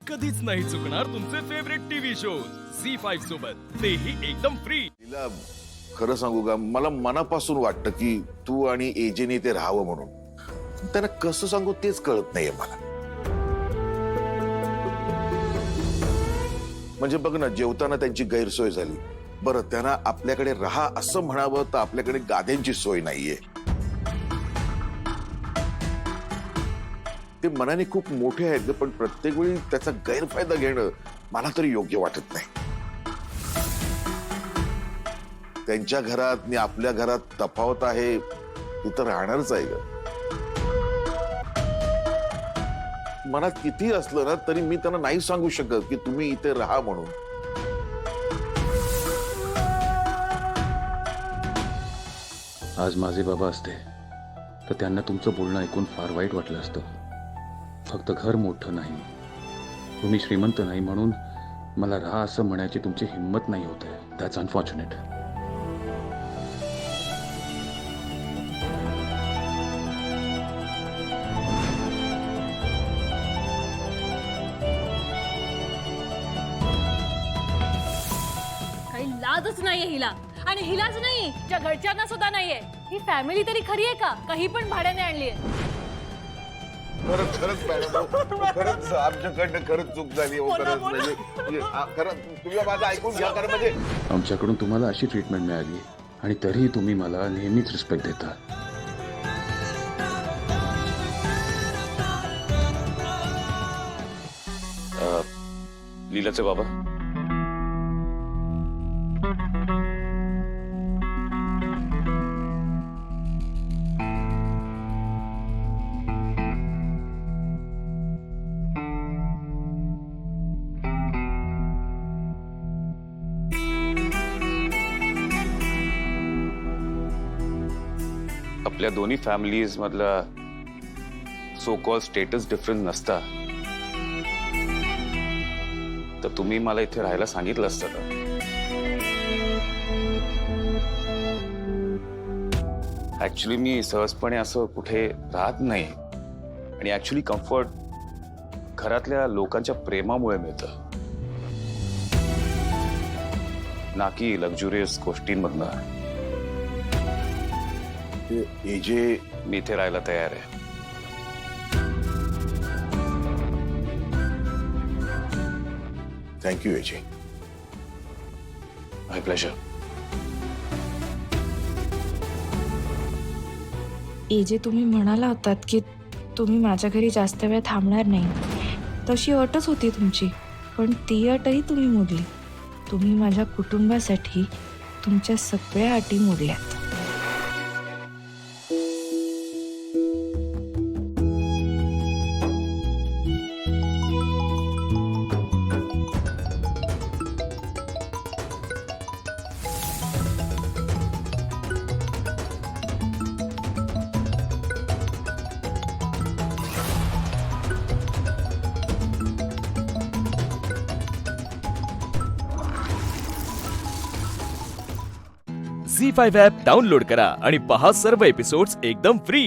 कधीच नाही चुकणार तुमचे फेवरेट टीव्ही शोज झी5 सोबत, तेही एकदम फ्री। तिला खरं सांगू का, मला मनापासून वाटतं की तू आणि एजेने ते राहावं म्हणून। त्यांना कसं सांगू तेच कळत नाहीये मला। म्हणजे बघ ना, जेवताना त्यांची गैरसोय झाली। बरं, त्यांना आपल्याकडे राहा असं म्हणावं तर आपल्याकडे गाद्यांची सोय नाहीये। ते मनाने खूप मोठे आहेत, पण प्रत्येक वेळी त्याचा गैरफायदा घेणं मला तरी योग्य वाटत नाही। त्यांच्या घरात आणि आपल्या घरात तफावत आहे, ती तर राहणारच आहे ग। मनात किती असलं ना तरी मी त्यांना नाही सांगू शकत की तुम्ही इथे राहा म्हणून। आज माझे बाबा असते तर त्यांना तुमचं बोलणं ऐकून फार वाईट वाटलं असतं। फक्त घर मोठं नाही, तुम्ही श्रीमंत नाही म्हणून मला राहा असं म्हणायची तुमची हिंमत नाही होत आहे। That's unfortunate. काही लाजच नाहीये हिला, आणि हिलाच नाही ज्या घरच्यांना सुद्धा नाहीये। ही फॅमिली तरी खरी आहे का? काही पण भाड्याने आणलीये। खरंच खरंच मॅडम, खरंच आमच्याकडनं खरंच चूक झाली हो। खरंच म्हणजे खरंच तुम्ही माझं ऐकून घ्या। खरं म्हणजे आमच्याकडून तुम्हाला अशी ट्रीटमेंट मिळाली आणि तरीही तुम्ही मला नेहमीच रिस्पेक्ट देता। लीलाचे बाबा, आपल्या दोन्ही फॅमिलीज मधला सो कॉल स्टेटस डिफरन्स नसता तर तुम्ही मला इथे राहायला सांगितलं असतं का? ऍक्च्युली मी सहजपणे असं कुठे राहत नाही, आणि ऍक्च्युली कम्फर्ट घरातल्या लोकांच्या प्रेमामुळे मिळतं, ना की लक्झुरियस गोष्टींमधनं। एजे, मी इथे राहायला तयार आहे। Thank you AJ. My pleasure. AJ, तुम्ही म्हणाला होतात की तुम्ही माझ्या घरी जास्त वेळ थांबणार नाही, तशी अटच होती तुमची, पण ती अटही तुम्ही मोडली। तुम्ही माझ्या कुटुंबासाठी तुमच्या सगळ्या अटी मोडल्यात। झी5 ॲप डाउनलोड करा आणि पहा सर्व एपिसोड्स एकदम फ्री।